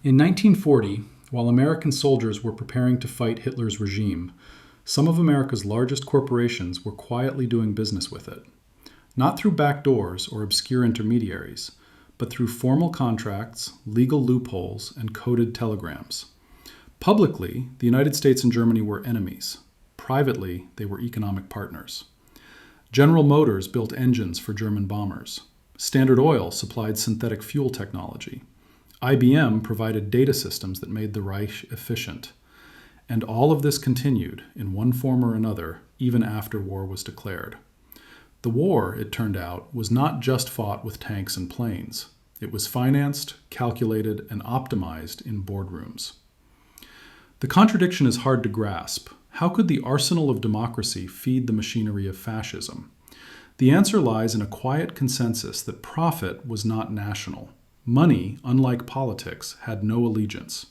In 1940, while American soldiers were preparing to fight Hitler's regime, some of America's largest corporations were quietly doing business with it. Not through back doors or obscure intermediaries, but through formal contracts, legal loopholes, and coded telegrams. Publicly, the United States and Germany were enemies. Privately, they were economic partners. General Motors built engines for German bombers. Standard Oil supplied synthetic fuel technology. IBM provided data systems that made the Reich efficient. And all of this continued, in one form or another, even after war was declared. The war, it turned out, was not just fought with tanks and planes. It was financed, calculated, and optimized in boardrooms. The contradiction is hard to grasp. How could the arsenal of democracy feed the machinery of fascism? The answer lies in a quiet consensus that profit was not national. Money, unlike politics, had no allegiance.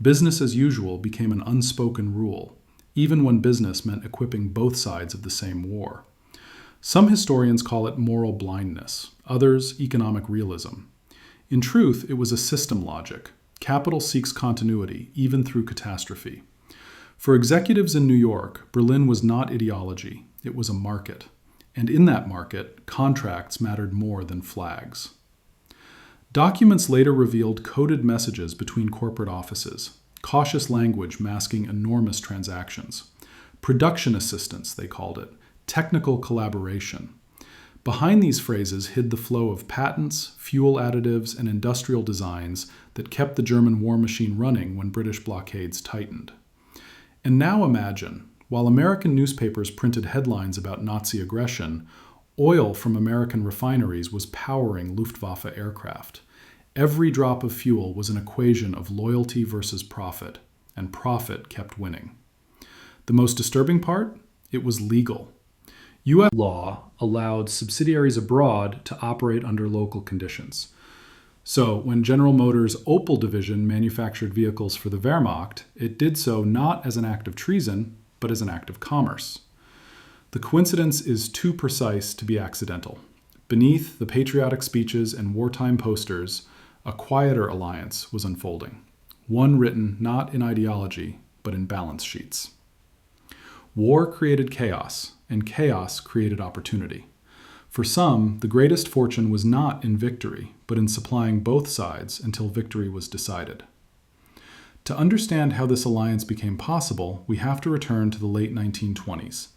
Business as usual became an unspoken rule, even when business meant equipping both sides of the same war. Some historians call it moral blindness, others economic realism. In truth, it was a system logic. Capital seeks continuity, even through catastrophe. For executives in New York, Berlin was not ideology, it was a market. And in that market, contracts mattered more than flags. Documents later revealed coded messages between corporate offices, cautious language masking enormous transactions. Production assistance, they called it, technical collaboration. Behind these phrases hid the flow of patents, fuel additives, and industrial designs that kept the German war machine running when British blockades tightened. And now imagine, while American newspapers printed headlines about Nazi aggression, oil from American refineries was powering Luftwaffe aircraft. Every drop of fuel was an equation of loyalty versus profit, and profit kept winning. The most disturbing part? It was legal. U.S. law allowed subsidiaries abroad to operate under local conditions. So when General Motors' Opel division manufactured vehicles for the Wehrmacht, it did so not as an act of treason, but as an act of commerce. The coincidence is too precise to be accidental. Beneath the patriotic speeches and wartime posters, a quieter alliance was unfolding, one written not in ideology, but in balance sheets. War created chaos, and chaos created opportunity. For some, the greatest fortune was not in victory, but in supplying both sides until victory was decided. To understand how this alliance became possible, we have to return to the late 1920s,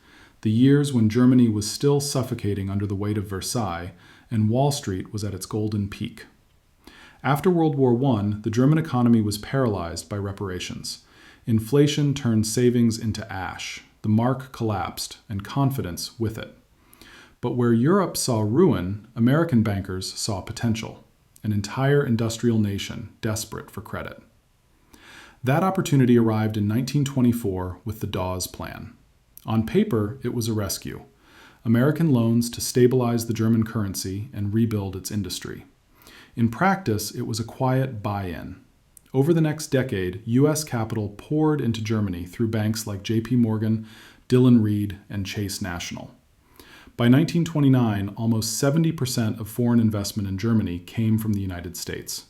the years when Germany was still suffocating under the weight of Versailles, and Wall Street was at its golden peak. After World War I, the German economy was paralyzed by reparations. Inflation turned savings into ash. The mark collapsed, and confidence with it. But where Europe saw ruin, American bankers saw potential, an entire industrial nation desperate for credit. That opportunity arrived in 1924 with the Dawes Plan. On paper, it was a rescue. American loans to stabilize the German currency and rebuild its industry. In practice, it was a quiet buy-in. Over the next decade, U.S. capital poured into Germany through banks like J.P. Morgan, Dillon Read, and Chase National. By 1929, almost 70% of foreign investment in Germany came from the United States.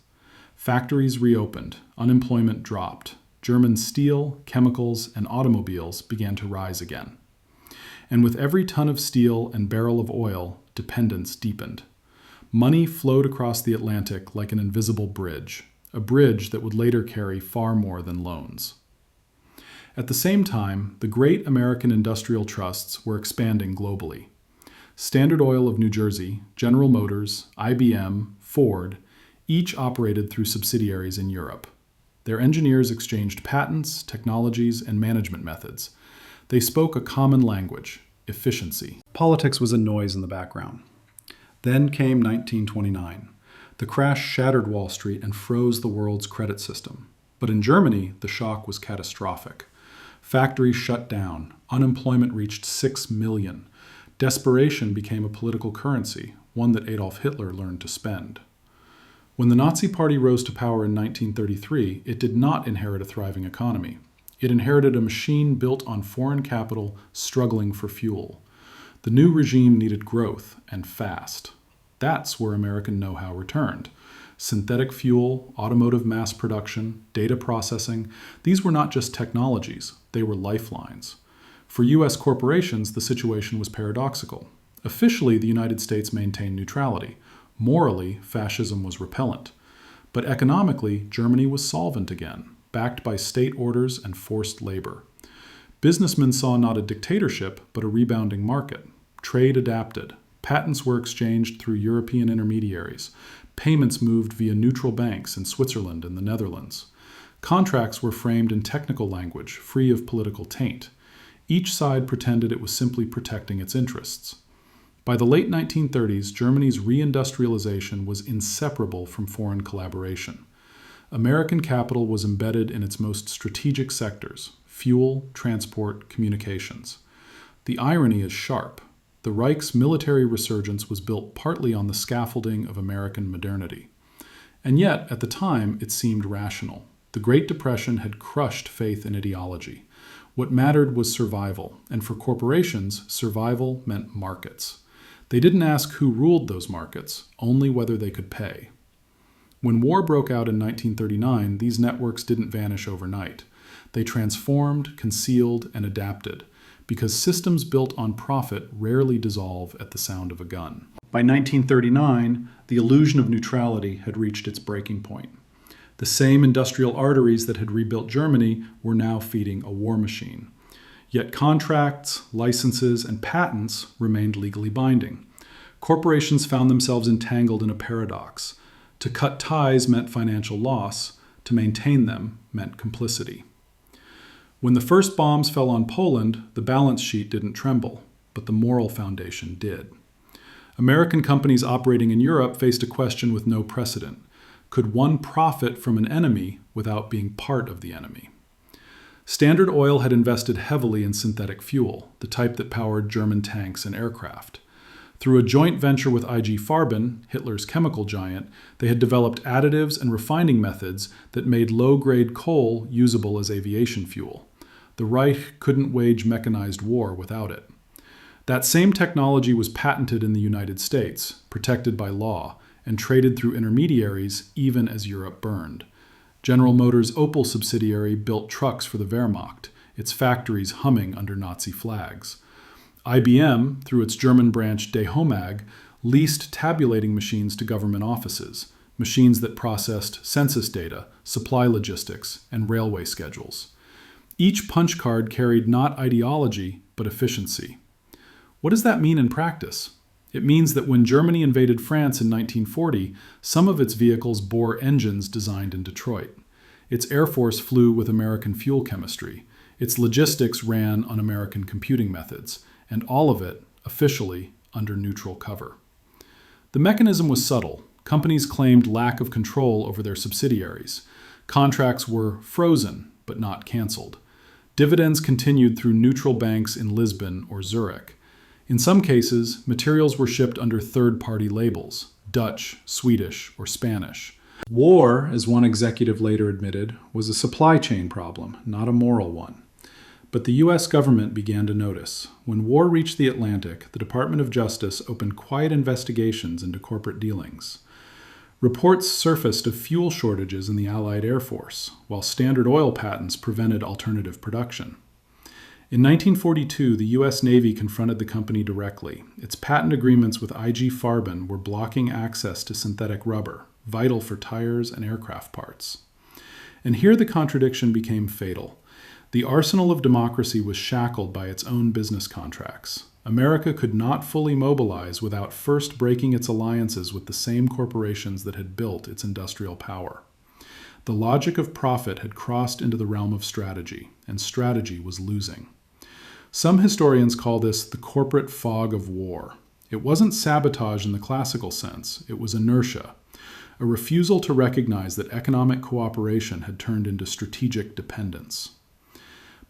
Factories reopened, unemployment dropped, German steel, chemicals, and automobiles began to rise again. And with every ton of steel and barrel of oil, dependence deepened. Money flowed across the Atlantic like an invisible bridge, a bridge that would later carry far more than loans. At the same time, the great American industrial trusts were expanding globally. Standard Oil of New Jersey, General Motors, IBM, Ford, each operated through subsidiaries in Europe. Their engineers exchanged patents, technologies, and management methods. They spoke a common language, efficiency. Politics was a noise in the background. Then came 1929. The crash shattered Wall Street and froze the world's credit system. But in Germany, the shock was catastrophic. Factories shut down. Unemployment reached 6 million. Desperation became a political currency, one that Adolf Hitler learned to spend. When the Nazi Party rose to power in 1933, it did not inherit a thriving economy. It inherited a machine built on foreign capital struggling for fuel. The new regime needed growth, and fast. That's where American know-how returned. Synthetic fuel, automotive mass production, data processing, these were not just technologies, they were lifelines. For U.S. corporations, the situation was paradoxical. Officially, the United States maintained neutrality. Morally, fascism was repellent. But economically, Germany was solvent again, backed by state orders and forced labor. Businessmen saw not a dictatorship, but a rebounding market. Trade adapted. Patents were exchanged through European intermediaries. Payments moved via neutral banks in Switzerland and the Netherlands. Contracts were framed in technical language, free of political taint. Each side pretended it was simply protecting its interests. By the late 1930s, Germany's reindustrialization was inseparable from foreign collaboration. American capital was embedded in its most strategic sectors: fuel, transport, communications. The irony is sharp. The Reich's military resurgence was built partly on the scaffolding of American modernity. And yet, at the time, it seemed rational. The Great Depression had crushed faith in ideology. What mattered was survival, and for corporations, survival meant markets. They didn't ask who ruled those markets, only whether they could pay. When war broke out in 1939, these networks didn't vanish overnight. They transformed, concealed, and adapted, because systems built on profit rarely dissolve at the sound of a gun. By 1939, the illusion of neutrality had reached its breaking point. The same industrial arteries that had rebuilt Germany were now feeding a war machine. Yet contracts, licenses, and patents remained legally binding. Corporations found themselves entangled in a paradox. To cut ties meant financial loss. To maintain them meant complicity. When the first bombs fell on Poland, the balance sheet didn't tremble, but the moral foundation did. American companies operating in Europe faced a question with no precedent. Could one profit from an enemy without being part of the enemy? Standard Oil had invested heavily in synthetic fuel, the type that powered German tanks and aircraft. Through a joint venture with IG Farben, Hitler's chemical giant, they had developed additives and refining methods that made low-grade coal usable as aviation fuel. The Reich couldn't wage mechanized war without it. That same technology was patented in the United States, protected by law, and traded through intermediaries even as Europe burned. General Motors' Opel subsidiary built trucks for the Wehrmacht, its factories humming under Nazi flags. IBM, through its German branch De Homag, leased tabulating machines to government offices, machines that processed census data, supply logistics, and railway schedules. Each punch card carried not ideology, but efficiency. What does that mean in practice? It means that when Germany invaded France in 1940, some of its vehicles bore engines designed in Detroit. Its Air Force flew with American fuel chemistry. Its logistics ran on American computing methods, and all of it, officially, under neutral cover. The mechanism was subtle. Companies claimed lack of control over their subsidiaries. Contracts were frozen, but not canceled. Dividends continued through neutral banks in Lisbon or Zurich. In some cases, materials were shipped under third-party labels, Dutch, Swedish, or Spanish. War, as one executive later admitted, was a supply chain problem, not a moral one. But the U.S. government began to notice. When war reached the Atlantic, the Department of Justice opened quiet investigations into corporate dealings. Reports surfaced of fuel shortages in the Allied Air Force, while Standard Oil patents prevented alternative production. In 1942, the U.S. Navy confronted the company directly. Its patent agreements with IG Farben were blocking access to synthetic rubber, vital for tires and aircraft parts. And here the contradiction became fatal. The arsenal of democracy was shackled by its own business contracts. America could not fully mobilize without first breaking its alliances with the same corporations that had built its industrial power. The logic of profit had crossed into the realm of strategy, and strategy was losing. Some historians call this the corporate fog of war. It wasn't sabotage in the classical sense, it was inertia, a refusal to recognize that economic cooperation had turned into strategic dependence.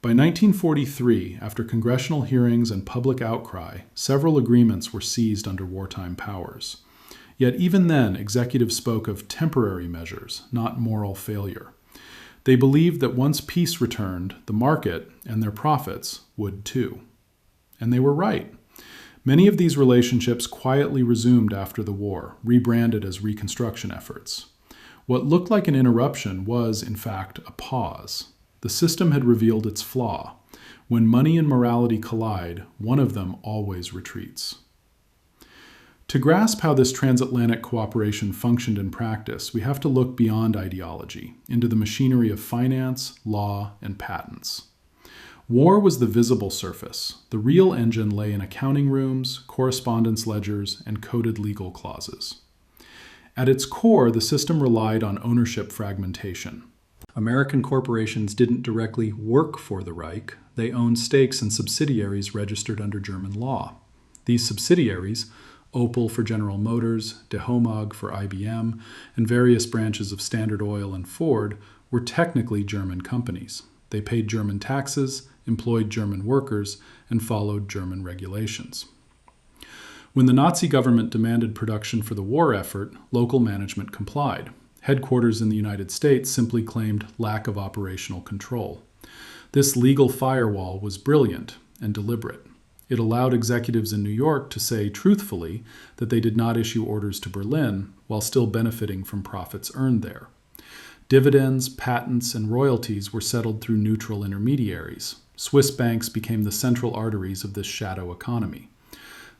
By 1943, after congressional hearings and public outcry, several agreements were seized under wartime powers. Yet even then, executives spoke of temporary measures, not moral failure. They believed that once peace returned, the market and their profits would too. And they were right. Many of these relationships quietly resumed after the war, rebranded as reconstruction efforts. What looked like an interruption was, in fact, a pause. The system had revealed its flaw. When money and morality collide, one of them always retreats. To grasp how this transatlantic cooperation functioned in practice, we have to look beyond ideology, into the machinery of finance, law, and patents. War was the visible surface. The real engine lay in accounting rooms, correspondence ledgers, and coded legal clauses. At its core, the system relied on ownership fragmentation. American corporations didn't directly work for the Reich. They owned stakes in subsidiaries registered under German law. These subsidiaries, Opel for General Motors, De Homag for IBM, and various branches of Standard Oil and Ford, were technically German companies. They paid German taxes, employed German workers, and followed German regulations. When the Nazi government demanded production for the war effort, local management complied. Headquarters in the United States simply claimed lack of operational control. This legal firewall was brilliant and deliberate. It allowed executives in New York to say truthfully that they did not issue orders to Berlin while still benefiting from profits earned there. Dividends, patents, and royalties were settled through neutral intermediaries. Swiss banks became the central arteries of this shadow economy.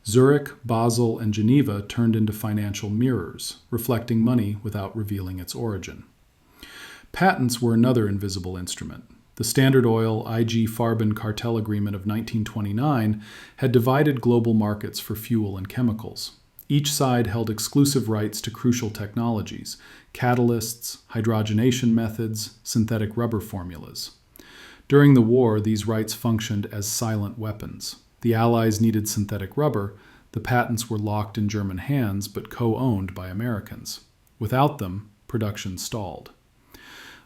Zurich, Basel, and Geneva turned into financial mirrors, reflecting money without revealing its origin. Patents were another invisible instrument. The Standard Oil IG Farben cartel agreement of 1929 had divided global markets for fuel and chemicals. Each side held exclusive rights to crucial technologies, catalysts, hydrogenation methods, synthetic rubber formulas. During the war, these rights functioned as silent weapons. The Allies needed synthetic rubber. The patents were locked in German hands but co-owned by Americans. Without them, production stalled.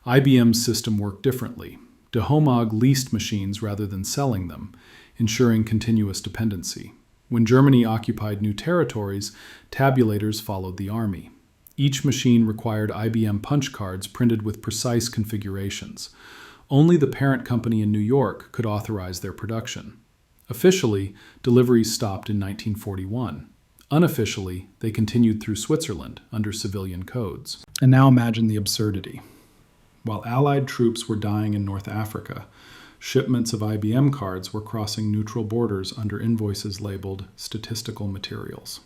IBM's system worked differently. De Homag leased machines rather than selling them, ensuring continuous dependency. When Germany occupied new territories, tabulators followed the army. Each machine required IBM punch cards printed with precise configurations. Only the parent company in New York could authorize their production. Officially, deliveries stopped in 1941. Unofficially, they continued through Switzerland under civilian codes. And now imagine the absurdity. While Allied troops were dying in North Africa, shipments of IBM cards were crossing neutral borders under invoices labeled statistical materials.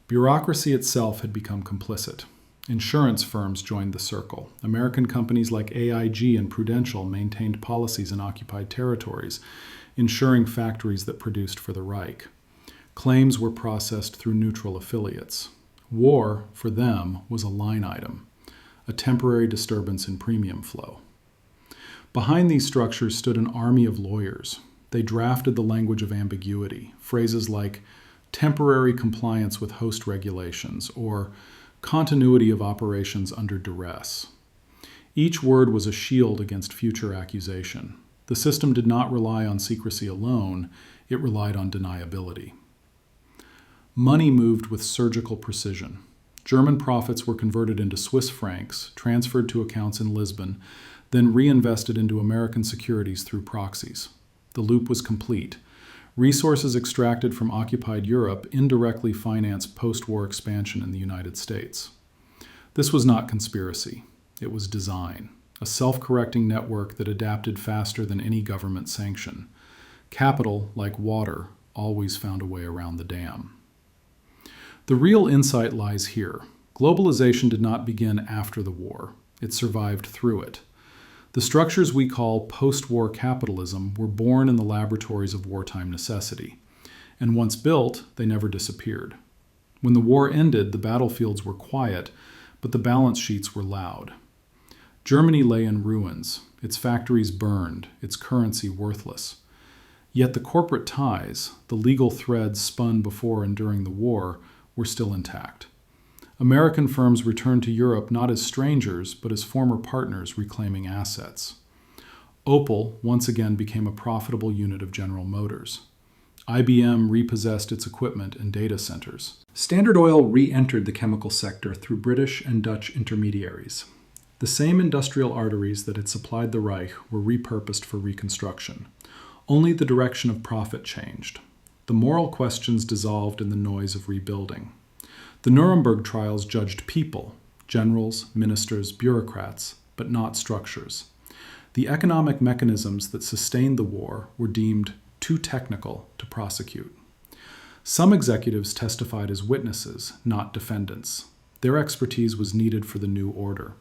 Bureaucracy itself had become complicit. Insurance firms joined the circle. American companies like AIG and Prudential maintained policies in occupied territories, insuring factories that produced for the Reich. Claims were processed through neutral affiliates. War, for them, was a line item, a temporary disturbance in premium flow. Behind these structures stood an army of lawyers. They drafted the language of ambiguity, phrases like temporary compliance with host regulations or continuity of operations under duress. Each word was a shield against future accusation. The system did not rely on secrecy alone, it relied on deniability. Money moved with surgical precision. German profits were converted into Swiss francs, transferred to accounts in Lisbon, then reinvested into American securities through proxies. The loop was complete. Resources extracted from occupied Europe indirectly financed post-war expansion in the United States. This was not conspiracy. It was design, a self-correcting network that adapted faster than any government sanction. Capital, like water, always found a way around the dam. The real insight lies here. Globalization did not begin after the war. It survived through it. The structures we call post-war capitalism were born in the laboratories of wartime necessity. And once built, they never disappeared. When the war ended, the battlefields were quiet, but the balance sheets were loud. Germany lay in ruins, its factories burned, its currency worthless. Yet the corporate ties, the legal threads spun before and during the war, were still intact. American firms returned to Europe not as strangers, but as former partners reclaiming assets. Opel once again became a profitable unit of General Motors. IBM repossessed its equipment and data centers. Standard Oil re-entered the chemical sector through British and Dutch intermediaries. The same industrial arteries that had supplied the Reich were repurposed for reconstruction. Only the direction of profit changed. The moral questions dissolved in the noise of rebuilding. The Nuremberg trials judged people. generals, ministers, bureaucrats, but not structures. The economic mechanisms that sustained the war were deemed too technical to prosecute. Some executives testified as witnesses, not defendants. Their expertise was needed for the new order.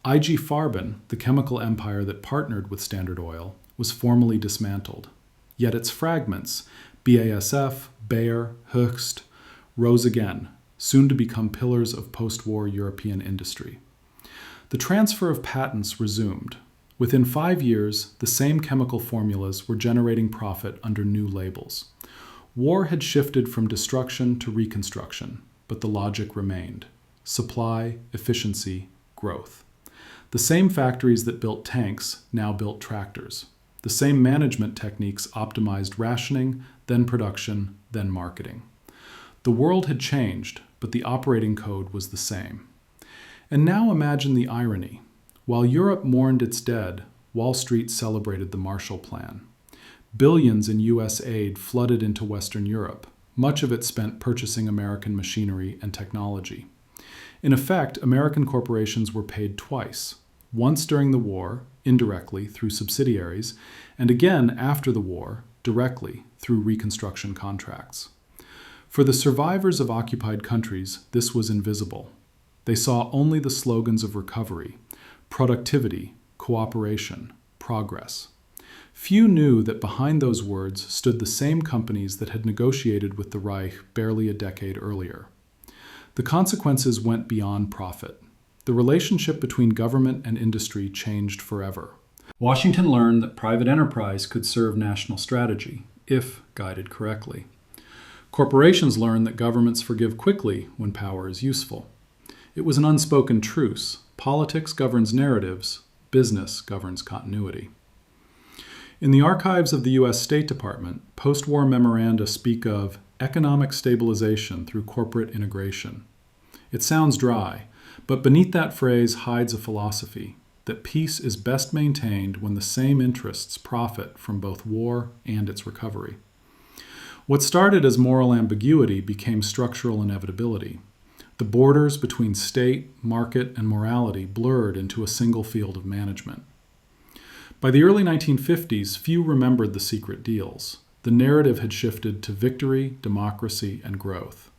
IG Farben, the chemical empire that partnered with Standard Oil, was formally dismantled. Yet its fragments, BASF, Bayer, Höchst, rose again, soon to become pillars of post-war European industry. The transfer of patents resumed. Within 5 years, the same chemical formulas were generating profit under new labels. War had shifted from destruction to reconstruction, but the logic remained. Supply, efficiency, growth. The same factories that built tanks now built tractors. The same management techniques optimized rationing, then production, then marketing. The world had changed, but the operating code was the same. And now imagine the irony. While Europe mourned its dead, Wall Street celebrated the Marshall Plan. Billions in U.S. aid flooded into Western Europe, much of it spent purchasing American machinery and technology. In effect, American corporations were paid twice, once during the war, indirectly through subsidiaries, and again after the war, directly through reconstruction contracts. For the survivors of occupied countries, this was invisible. They saw only the slogans of recovery, productivity, cooperation, progress. Few knew that behind those words stood the same companies that had negotiated with the Reich barely a decade earlier. The consequences went beyond profit. The relationship between government and industry changed forever. Washington learned that private enterprise could serve national strategy, if guided correctly. Corporations learned that governments forgive quickly when power is useful. It was an unspoken truce. Politics governs narratives, business governs continuity. In the archives of the U.S. State Department, post-war memoranda speak of economic stabilization through corporate integration. It sounds dry, but beneath that phrase hides a philosophy that peace is best maintained when the same interests profit from both war and its recovery. What started as moral ambiguity became structural inevitability. The borders between state, market, and morality blurred into a single field of management. By the early 1950s, few remembered the secret deals. The narrative had shifted to victory, democracy, and growth.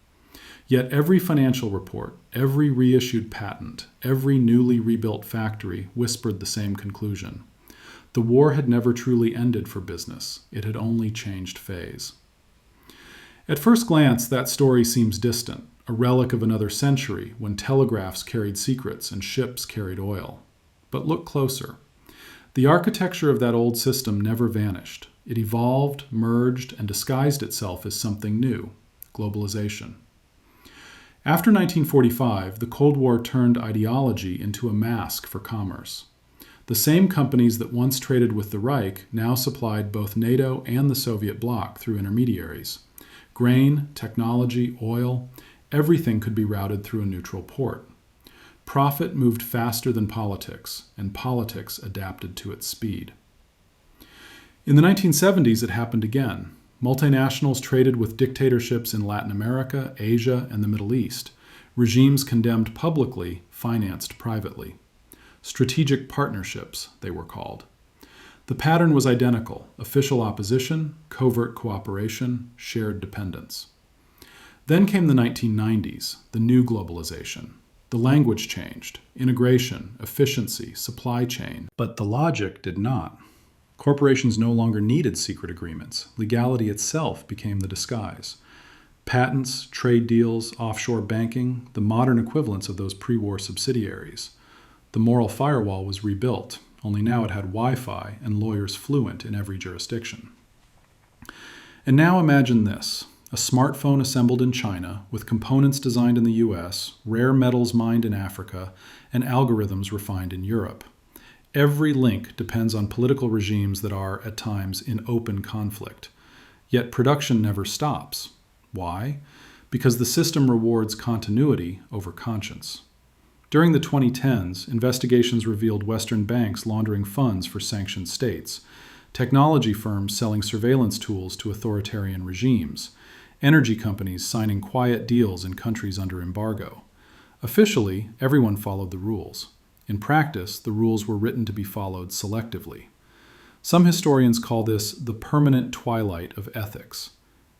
Yet every financial report, every reissued patent, every newly rebuilt factory whispered the same conclusion. The war had never truly ended for business. It had only changed phase. At first glance, that story seems distant, a relic of another century when telegraphs carried secrets and ships carried oil. But look closer. The architecture of that old system never vanished. It evolved, merged, and disguised itself as something new, globalization. After 1945, the Cold War turned ideology into a mask for commerce. The same companies that once traded with the Reich now supplied both NATO and the Soviet bloc through intermediaries. Grain, technology, oil, everything could be routed through a neutral port. Profit moved faster than politics, and politics adapted to its speed. In the 1970s, it happened again. Multinationals traded with dictatorships in Latin America, Asia, and the Middle East. Regimes condemned publicly, financed privately. Strategic partnerships, they were called. The pattern was identical: official opposition, covert cooperation, shared dependence. Then came the 1990s, the new globalization. The language changed: integration, efficiency, supply chain. But the logic did not. Corporations no longer needed secret agreements. Legality itself became the disguise. Patents, trade deals, offshore banking, the modern equivalents of those pre-war subsidiaries. The moral firewall was rebuilt, only now it had Wi-Fi and lawyers fluent in every jurisdiction. And now imagine this: a smartphone assembled in China with components designed in the US, rare metals mined in Africa, and algorithms refined in Europe. Every link depends on political regimes that are, at times, in open conflict. Yet production never stops. Why? Because the system rewards continuity over conscience. During the 2010s, investigations revealed Western banks laundering funds for sanctioned states, technology firms selling surveillance tools to authoritarian regimes, energy companies signing quiet deals in countries under embargo. Officially, everyone followed the rules. In practice, the rules were written to be followed selectively. Some historians call this the permanent twilight of ethics.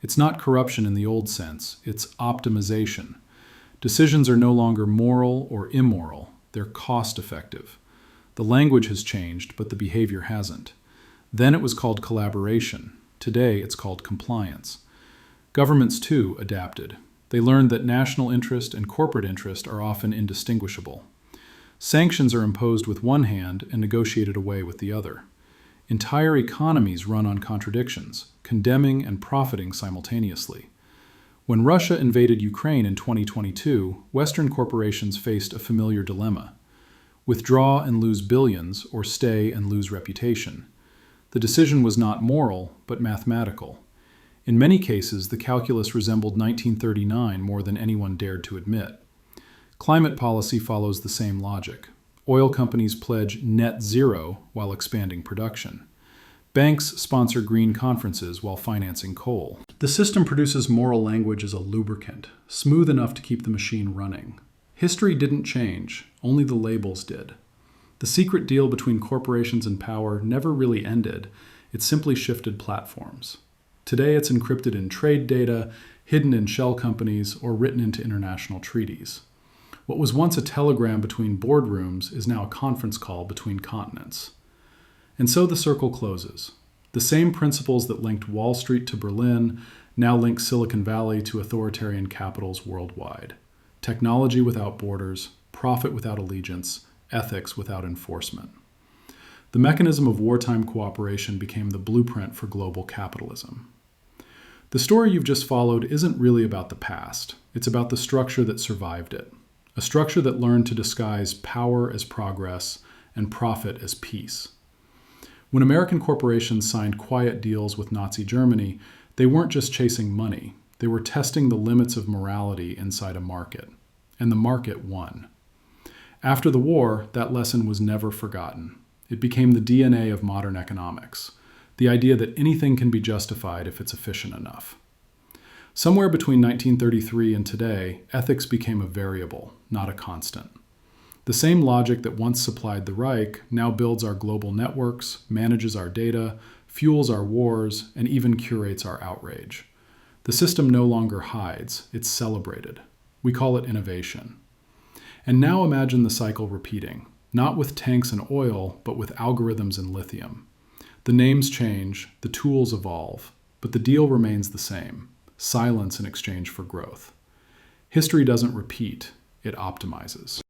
It's not corruption in the old sense, it's optimization. Decisions are no longer moral or immoral, they're cost-effective. The language has changed, but the behavior hasn't. Then it was called collaboration. Today it's called compliance. Governments, too, adapted. They learned that national interest and corporate interest are often indistinguishable. Sanctions are imposed with one hand and negotiated away with the other. Entire economies run on contradictions, condemning and profiting simultaneously. When Russia invaded Ukraine in 2022, Western corporations faced a familiar dilemma: withdraw and lose billions, or stay and lose reputation. The decision was not moral, but mathematical. In many cases, the calculus resembled 1939 more than anyone dared to admit. Climate policy follows the same logic. Oil companies pledge net zero while expanding production. Banks sponsor green conferences while financing coal. The system produces moral language as a lubricant, smooth enough to keep the machine running. History didn't change, only the labels did. The secret deal between corporations and power never really ended, it simply shifted platforms. Today it's encrypted in trade data, hidden in shell companies, or written into international treaties. What was once a telegram between boardrooms is now a conference call between continents. And so the circle closes. The same principles that linked Wall Street to Berlin now link Silicon Valley to authoritarian capitals worldwide. Technology without borders, profit without allegiance, ethics without enforcement. The mechanism of wartime cooperation became the blueprint for global capitalism. The story you've just followed isn't really about the past. It's about the structure that survived it. A structure that learned to disguise power as progress and profit as peace. When American corporations signed quiet deals with Nazi Germany, they weren't just chasing money. They were testing the limits of morality inside a market. And the market won. After the war, that lesson was never forgotten. It became the DNA of modern economics, the idea that anything can be justified if it's efficient enough. Somewhere between 1933 and today, ethics became a variable, not a constant. The same logic that once supplied the Reich now builds our global networks, manages our data, fuels our wars, and even curates our outrage. The system no longer hides, it's celebrated. We call it innovation. And now imagine the cycle repeating, not with tanks and oil, but with algorithms and lithium. The names change, the tools evolve, but the deal remains the same: silence in exchange for growth. History doesn't repeat, it optimizes.